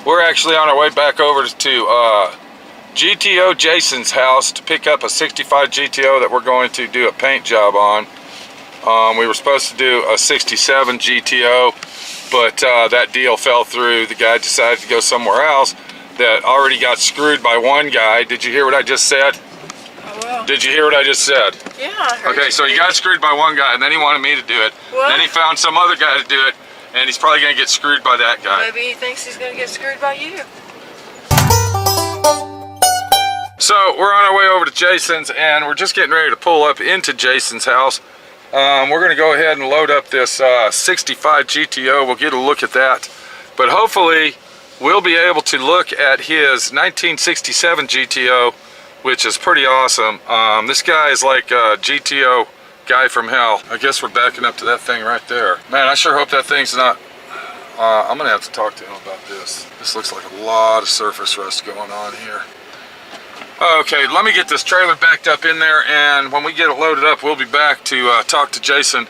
We're actually on our way back over to GTO Jason's house to pick up a 65 GTO that we're going to do a paint job on. We were supposed to do a 67 GTO, but that deal fell through. The guy decided to go somewhere else that already got screwed by one guy. Did you hear what I just said? Oh, well. Did you hear what I just said? Yeah, I heard. Okay, so he got screwed by one guy, and then he wanted me to do it. What? Then he found some other guy to do it, and he's probably going to get screwed by that guy. Maybe he thinks he's going to get screwed by you. So we're on our way over to Jason's, and we're just getting ready to pull up into Jason's house. We're going to go ahead and load up this 65 GTO. We'll get a look at that, but hopefully we'll be able to look at his 1967 GTO, which is pretty awesome. This guy is like a GTO guy from hell. I guess we're backing up to that thing right there. Man, I sure hope that thing's not... I'm going to have to talk to him about this. This looks like a lot of surface rust going on here. Okay, let me get this trailer backed up in there, and when we get it loaded up, we'll be back to talk to Jason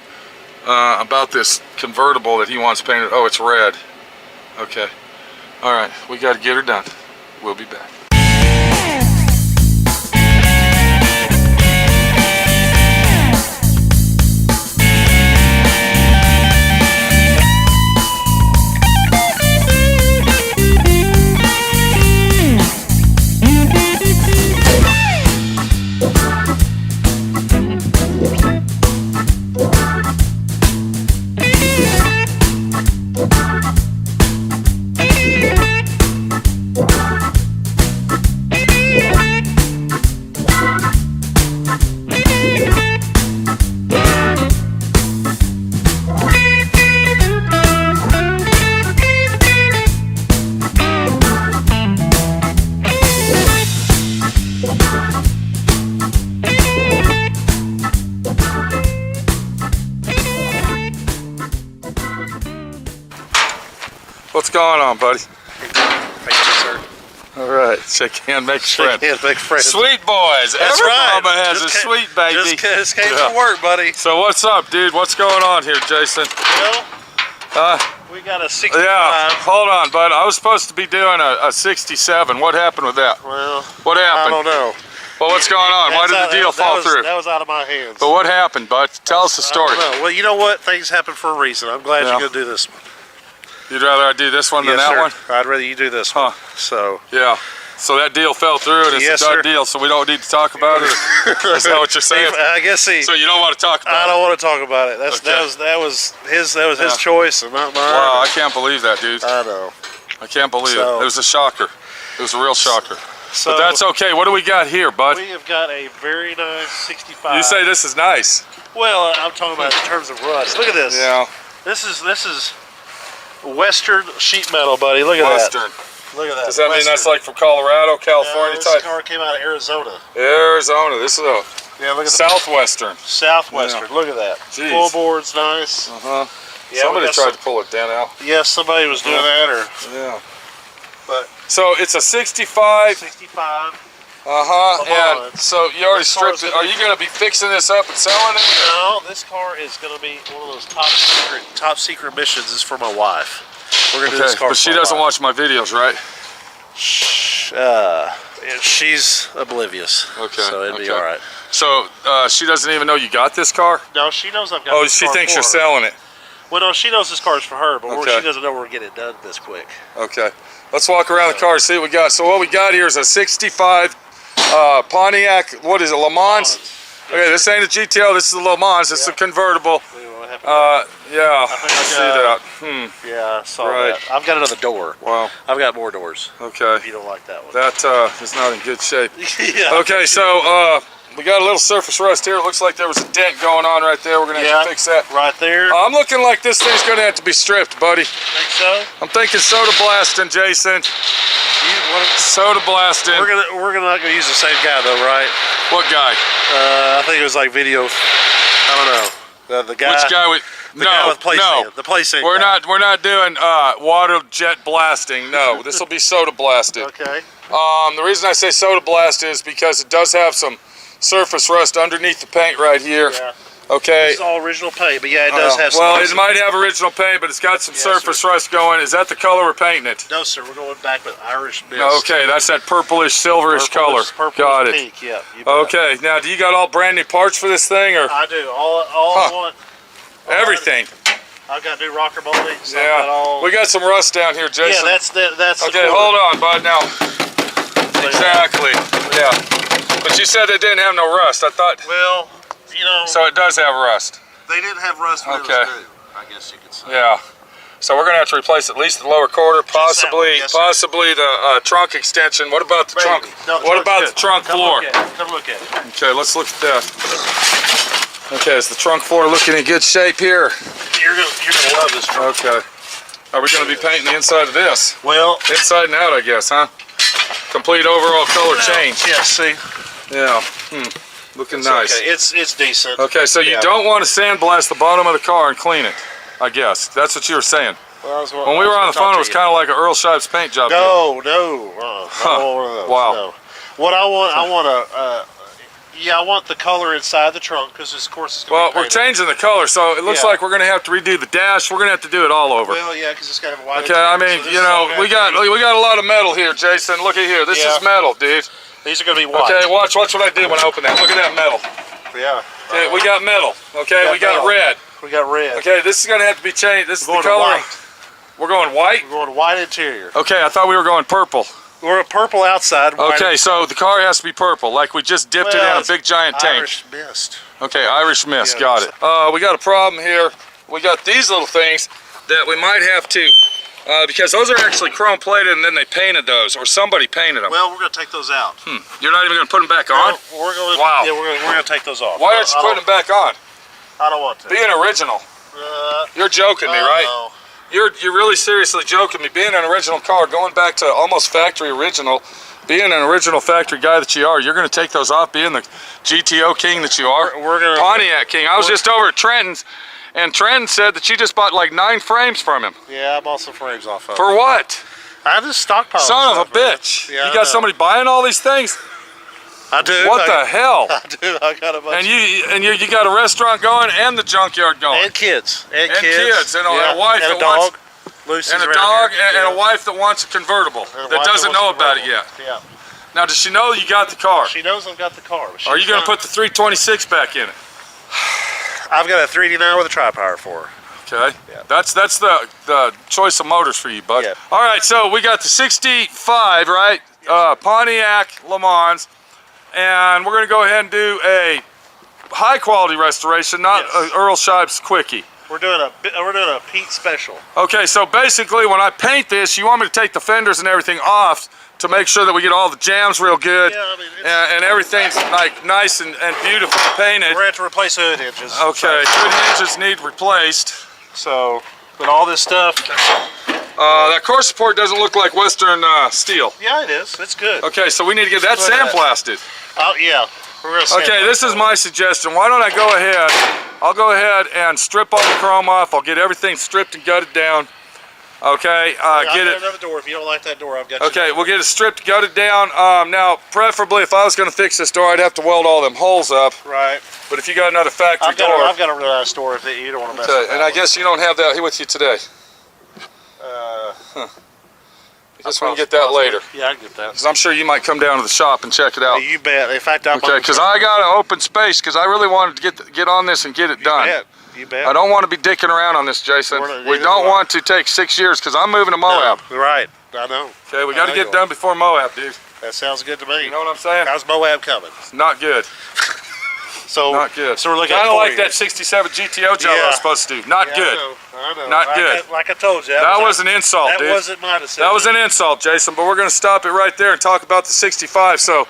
about this convertible that he wants painted. Oh, it's red. Okay. All right, we got to get her done. We'll be back. What's going on, buddy? Thank you, sir. All right, shake hand, make friends. Shake hands, make friends. Sweet boys. That's Every right. mama has a sweet baby. Just came from work, buddy. So what's up, dude? What's going on here, Jason? Well, we got a 65. Yeah, hold on, bud. I was supposed to be doing a 67. What happened with that? Well, what happened? I don't know. Well, what's going on? Why did the deal fall through? That was out of my hands. But what happened, bud? Tell us the story. I don't know. Well, you know what? Things happen for a reason. I'm glad you're going to do this one. You'd rather I do this one than that one? I'd rather you do this one. So. Yeah. So that deal fell through, and it's a done deal, so we don't need to talk about it? Is that what you're saying? I guess so you don't want to talk about it? I don't want to talk about it. That was his choice and not mine. Wow, I can't believe that, dude. I know. I can't believe it. It was a shocker. It was a real shocker. So, but that's okay. What do we got here, bud? We have got a very nice 65. You say this is nice. Well, I'm talking about in terms of rust. Look at this. Yeah. This is Western sheet metal, buddy. Look at Western. Look at that. Does that mean that's like from Colorado, California this type? This car came out of Arizona. Arizona. This is a look at Southwestern. Southwestern. Yeah. Look at that. Jeez. Full board's nice. Yeah, somebody tried to pull a dent out. Yes, somebody was doing that, or But so it's a 65. 65. And so you already stripped it. Are you going to be fixing this up and selling it? No, this car is going to be one of those top secret missions. Is for my wife. We're going to do this car. But she doesn't watch my videos, right? She's oblivious. Okay. So it'd be all right. So she doesn't even know you got this car? No, she knows I've got this car. Oh, she thinks you're selling it. Well, no, she knows this car's for her, but she doesn't know we're getting it done this quick. Okay. Let's walk around the car and see what we got. So what we got here is a 65 Pontiac, what is it, Lamans? Okay, this ain't a GTO, this is a Lamans. This is a convertible. Yeah, I see that. Yeah, I saw that. I've got another door. Wow. I've got more doors. Okay. If you don't like that one. That is not in good shape. Yeah. Okay, so we got a little surface rust here. It looks like there was a dent going on right there. We're going to have to fix that. Right there. I'm looking like this thing's going to have to be stripped, buddy. Think so? I'm thinking soda blasting, Jason. Soda blasting. We're not gonna use the same guy though, right? What guy? I think it was like video. I don't know. The guy. Which guy? The guy with place sand. The place sand. We're not doing water jet blasting. No, this will be soda blasted. Okay. The reason I say soda blast is because it does have some surface rust underneath the paint right here. Yeah. Okay. This is all original paint, but yeah, it does have some. Well, it might have original paint, but it's got some surface rust going. Is that the color we're painting it? No, sir. We're going back with Irish mist. Okay, that's that purplish, silverish color. Got it. Pink, yeah. Okay, now do you got all brand new parts for this thing, or? I do. All I want. Everything. I've got new rocker moldings. Yeah. We got some rust down here, Jason. Yeah, that's. Okay, hold on, bud. Now. Exactly. Yeah. But you said it didn't have no rust. I thought. Well, you know. So it does have rust. They didn't have rust when it was new, I guess you could say. Yeah. So we're gonna have to replace at least the lower quarter, possibly, possibly the trunk extension. What about the trunk? No, what about the trunk floor? Come look at it. Okay, let's look at that. Okay, is the trunk floor looking in good shape here? You're gonna love this trunk. Okay. Are we gonna be painting the inside of this? Well, inside and out, I guess, huh? Complete overall color change. Yeah. See. Yeah. Looking nice. Okay. It's decent. Okay, so you don't want to sandblast the bottom of the car and clean it, I guess. That's what you were saying. Well, when we were on the phone, it was kind of like an Earl Shives paint job. No. Wow. No. What I want the color inside the trunk because, of course, it's going to be we're changing the color, so it looks like we're going to have to redo the dash. We're going to have to do it all over. Well, yeah, because it's got to have a white. Okay, I mean, so you know, we got a lot of metal here, Jason. Look at here. This is metal, dude. These are going to be white. Okay, watch what I did when I opened that. Look at that metal. Yeah. Okay, we got metal. Okay, we got red. We got red. Okay, this is going to have to be changed. This is the color. We're going white? We're going white interior. Okay, I thought we were going purple. We're a purple outside. Okay, so the car has to be purple, like we just dipped it in a big giant tank. Irish mist. Okay, Irish mist, got it. We got a problem here. We got these little things that we might have to, because those are actually chrome plated and then they painted those, or somebody painted them. Well, we're going to take those out. You're not even going to put them back on? We're going to, wow. Yeah, we're going to take those off. Why aren't you putting them back on? I don't want to. Being original. You're joking me, right? No. You're really seriously joking me. Being an original car, going back to almost factory original, being an original factory guy that you are, you're going to take those off, being the GTO king that you are. We're gonna, Pontiac king. I was just over at Trenton's, and Trenton said that you just bought like 9 frames from him. Yeah, I bought some frames off of For what? I just stockpiled. Son of a bitch. Yeah, you got somebody buying all these things? I do. What the hell? I do. I got a bunch. And you got a restaurant going and the junkyard going. And kids. And kids. And a wife and that a dog. wants. Lucy's and a dog and a wife that wants a convertible that doesn't know about it yet. Yeah. Now, does she know you got the car? She knows I've got the car. Are you going to put the 326 back in it? I've got a 389 with a tri-power for her. Okay. Yeah. That's the choice of motors for you, bud. Yeah. All right, so we got the 65, right? Pontiac Lamans, and we're going to go ahead and do a high quality restoration, not Earl Shives quickie. We're doing a Pete special. Okay, so basically when I paint this, you want me to take the fenders and everything off to make sure that we get all the jams real good. Yeah, I mean, and everything's like nice and beautiful painted. We're going to have to replace hood hinges. Okay, hood hinges need replaced. So, but all this stuff. That core support doesn't look like Western steel. Yeah, it is. It's good. Okay, so we need to get that sandblasted. Oh, yeah. Okay, this is my suggestion. Why don't I go ahead? I'll go ahead and strip all the chrome off. I'll get everything stripped and gutted down. Okay, get it. Another door. If you don't like that door, I've got. Okay, we'll get it stripped, gutted down. Now, preferably, if I was going to fix this door, I'd have to weld all them holes up. Right. But if you got another factory door, I've got a really nice door if you don't want to mess with that. And I guess you don't have that with you today. I guess we can get that later. Yeah, I can get that. Because I'm sure you might come down to the shop and check it out. You bet. In fact, I'm okay. Because I got an open space. Because I really wanted to get on this and get it done. Bet. You bet. I don't want to be dicking around on this, Jason. We don't want to take 6 years because I'm moving to Moab. No, right. I know. Okay, we got to get done before Moab, dude. That sounds good to me. You know what I'm saying? How's Moab coming? It's not good. So not good. So we're looking kind at of like that '67 GTO job I was supposed to do. Not good. I know. Not good. Like I told you. That was an insult, dude. That wasn't my decision. That was an insult, Jason. But we're going to stop it right there and talk about the 65. So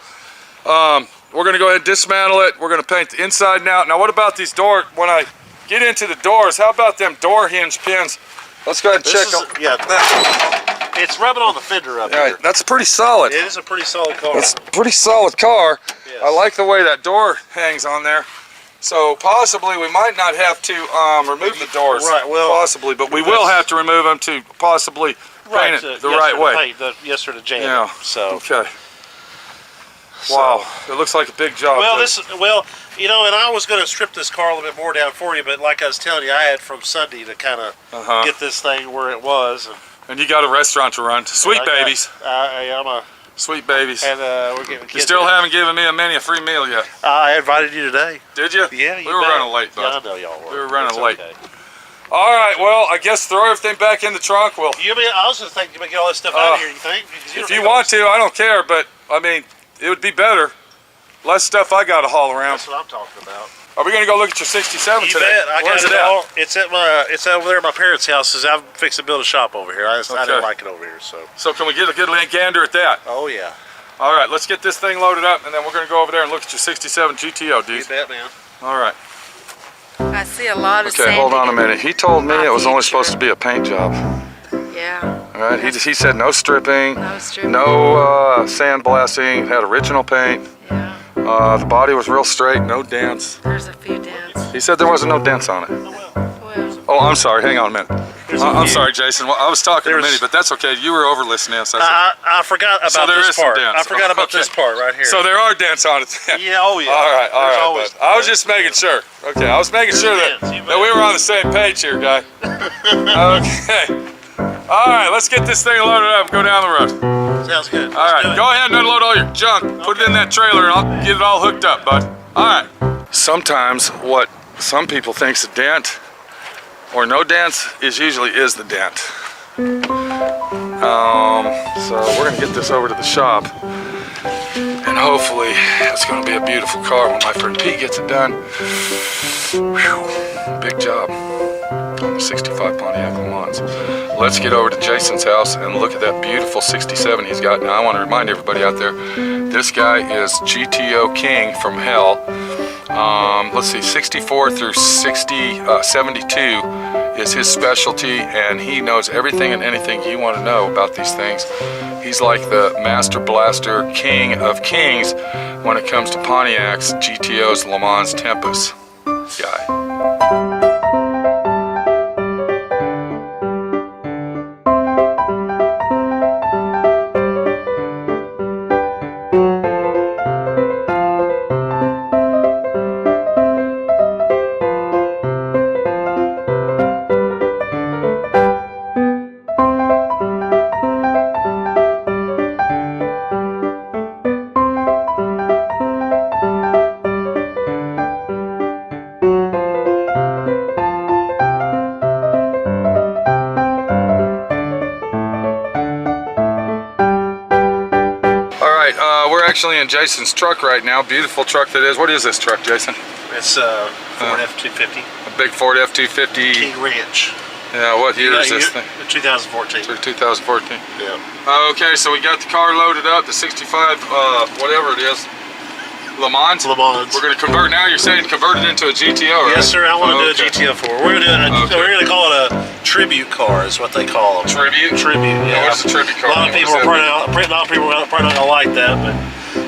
we're going to go ahead and dismantle it. We're going to paint the inside and out. Now, what about these doors? When I get into the doors, how about them door hinge pins? Let's go ahead and check them. Yeah. It's rubbing on the fender up here. That's pretty solid. It is a pretty solid car. It's a pretty solid car. Yes. I like the way that door hangs on there. So possibly we might not have to remove the doors. Right. Well, possibly, but we will have to remove them to possibly paint it the right way. Yes, sir, to jam. Yeah. So. Okay. Wow, it looks like a big job. Well, Jay. you know, and I was going to strip this car a little bit more down for you, but like I was telling you, I had from Sunday to kind of get this thing where it was. And you got a restaurant to run. Sweet babies. I'm a sweet babies. And we're getting. You still haven't given me a free meal yet. I invited you today. Did you? Yeah, we were running late, bud. Yeah, I know y'all were. We were running late. Okay. All right, well, I guess throw everything back in the trunk. Well, I was just thinking to get all this stuff out of here. You think? If you want to, I don't care. But I mean, it would be better. Less stuff I got to haul around. That's what I'm talking about. Are we gonna go look at your 67 You today? bet. Where's it all. at? It's over there at my parents' house. Cause I'm fixing to build a shop over here. I didn't like it over here, so. So can we get a good gander at that? Oh yeah. All right, let's get this thing loaded up, and then we're gonna go over there and look at your 67 GTO, dude. You bet, man. All right. I see a lot of Okay, hold on a minute. He told me it was only supposed to be a paint job. Yeah. All right. He said no stripping, No stripping. no sandblasting. Had original paint. Yeah. The body was real straight, no dents. There's a few dents. He said there wasn't no dents on it. Well, Oh, I'm sorry. Hang on a minute. I'm sorry, Jason. Well, I was talking to There's- Minnie, but that's okay. You were over listening. So I forgot about So there this is some part. dents. I forgot about this Okay. part right here. So there are dents on it then. yeah. Oh yeah. All right, There's bud. always- I was just making sure. Okay, I was making sure that, dents, you that we were on the same page here, guy. Okay. All right, let's get this thing loaded up and go down the road. Sounds good. All right, go ahead and unload all your junk. Put it in that trailer and I'll get it all hooked up, bud. All right. Sometimes what some people think's a dent or no dents usually is the dent. So we're gonna get this over to the shop and hopefully it's gonna be a beautiful car when my friend Pete gets it done. Whew, big job. 65 Pontiac Lamans. Let's get over to Jason's house and look at that beautiful 67 he's got. Now I want to remind everybody out there, this guy is GTO King from hell. Let's see, 64 through 72 is his specialty, and he knows everything and anything you want to know about these things. He's like the master blaster king of kings when it comes to Pontiacs, GTOs, Le Mans, Tempest guy. We're actually in Jason's truck right now. Beautiful truck that is. What is this truck, Jason? It's a Ford F-250. A big Ford F-250. King Ranch. Yeah, what year is this thing? 2014. 2014. Yeah. Okay, so we got the car loaded up, the 65, whatever it is, Le Mans. Le Mans. We're going to convert now. You're saying convert it into a GTO, right? Yes, sir. I want to do a GTO for. We're gonna Okay. we're gonna call it a tribute car. Is what they call them. Tribute? Tribute. Yeah. What's a tribute car? A lot of people are probably not gonna like that, but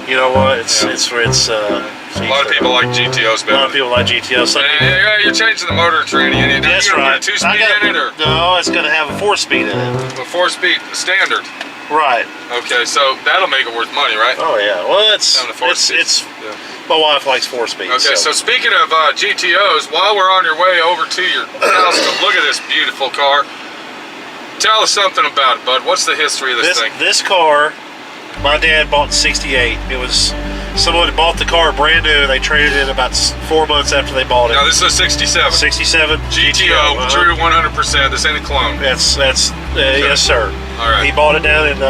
you know what? It's Yeah. A lot of people like GTOs A better. lot of people like GTO. Some people, Yeah, you're changing the motor training. You that's gonna right. put a 2-speed in it or No, it's gonna have a 4-speed in it. a 4-speed standard? Right. Okay, so that'll make it worth money, right? Oh yeah. Well, Having a 4-speed. it's my wife likes 4-speed. Okay, so speaking of GTOs, while we're on your way over to your house to look at this beautiful car, tell us something about it, bud. What's the history of this thing? This car, my dad bought in '68. It was someone bought the car brand new. They traded it about 4 months after they bought it. Now this is a 67. 67 GTO, true 100%. This ain't a clone. That's yes, sir. All right. He bought it down in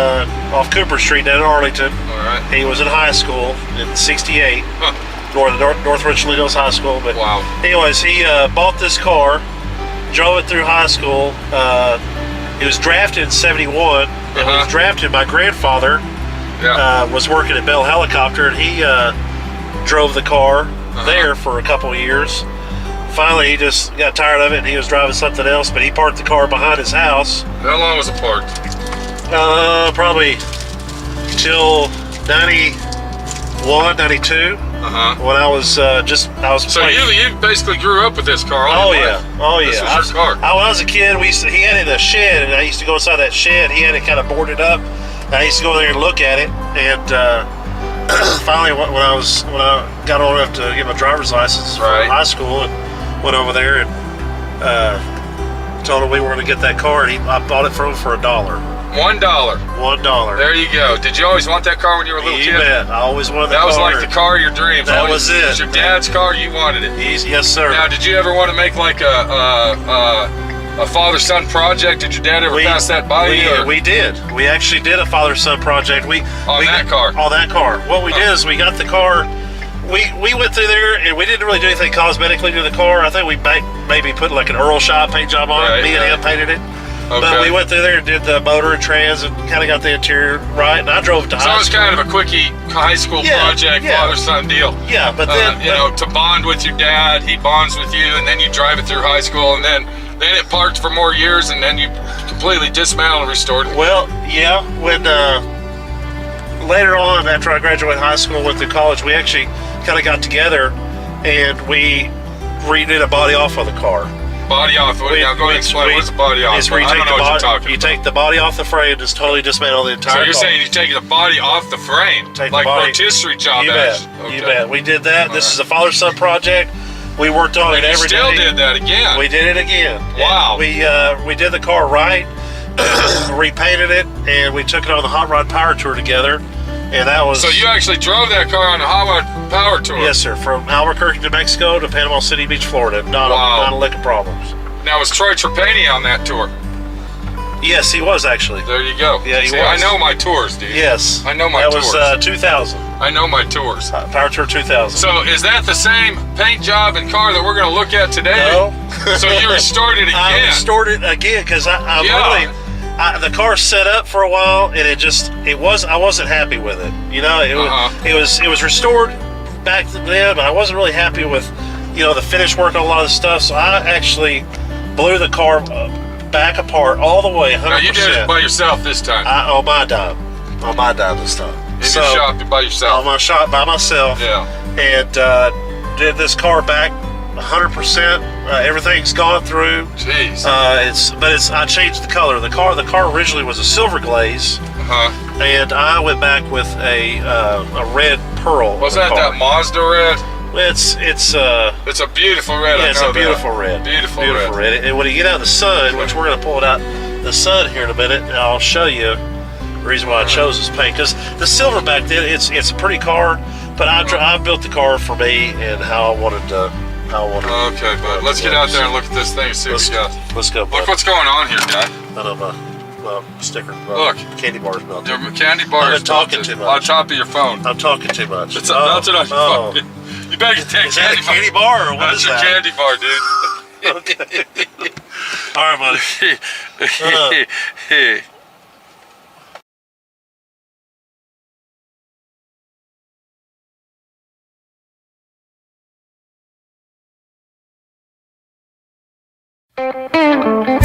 off Cooper Street down in Arlington. All right. He was in high school in '68, Huh. North Richland Hills High School. But Wow. anyways, he bought this car, drove it through high school. He was drafted in '71, and when he was drafted, my grandfather Yeah. was working at Bell Helicopter, and he drove the car there for a couple of years. Finally, he just got tired of it, and he was driving something else, but he parked the car behind his house. How long was it parked? Probably till 91, 92, when I was So playing. you basically grew up with this car all Oh your yeah, life. oh yeah. This was your car. When I was a kid, he had it in a shed, and I used to go inside that shed. He had it kind of boarded up. And I used to go there and look at it, and finally, when I got old enough to get my driver's license from high school, and went over there and told him we were going to get that car, and I bought it from him for $1. $1. $1. There you go. Did you always want that car when you were a little You kid? bet. I always wanted That car. was like the car of your dreams. That Always, was it. It was your dad's car. You wanted it. Yes, sir. Now, did you ever want to make like a father-son project? Did your dad ever pass that by you? We did. We actually did a father-son project. On that car? On that car. What we did is we got the car. We went through there and we didn't really do anything cosmetically to the car. I think we maybe put like an Earl Shop paint job on it. Me and him painted it. Okay. But we went through there and did the motor and trans and kind of got the interior right. And I drove it to high school. So it was kind of a quickie high school project, father-son deal. Yeah, but then you know, to bond with your dad, he bonds with you, and then you drive it through high school, and then it parked for more years, and then you completely dismantled and restored it. Well, yeah, when later on after I graduated high school, went through college, we actually kind of got together and we redid a body off of the car. Body off. Now go ahead and explain. What's a body off? It's where you take the body. You take the body off the frame, just totally dismantle the entire car. So you're saying you take the body off the frame, like rotisserie job? You bet. Okay. You bet. We did that. This is a father-son project. We worked on it every day. Still did that again. We did it again. Wow. We did the car right, repainted it, and we took it on the Hot Rod Power Tour together. And that was. So you actually drove that car on the Hot Rod Power Tour? Yes, sir. From Albuquerque, New Mexico to Panama City Beach, Florida. Not a lick of problems. Now, was Troy Trapani on that tour? Yes, he was actually. There you go. Yeah, he was. I know my tours, dude. Yes. I know my tours. That was 2000. I know my tours. Power Tour 2000. So is that the same paint job and car that we're going to look at today? No. So you restored it again? I restored it again because the car set up for a while and I wasn't happy with it. You know, it was restored back then, but I wasn't really happy with, the finish work on a lot of the stuff. So I actually blew the car back apart all the way, 100%. Now you did it by yourself this time? On my dime. On my dime this time. In your shop by yourself? On my shop by myself. Yeah. And did this car back 100%. Everything's gone through. Jeez. I changed the color. The car originally was a silver glaze. And I went back with a red pearl. Wasn't that Mazda red? It's a beautiful red. Yeah, it's a beautiful red. Beautiful red. And when you get out in the sun, which we're going to pull it out the sun here in a minute, and I'll show you the reason why I chose this paint. Because the silver back then, it's a pretty car, but I built the car for me and how I wanted to. Okay, bud. Let's get out there and look at this thing and see what we got. Let's go, bud. Look what's going on here, guy. Sticker. Look. Candy bars melted. Your candy bars I've been talking too much. on top of your phone. I'm talking too much. It's melted on your phone. You better get that Is that a candy bar or what is that? That's your candy bar, dude. Okay. All right, buddy.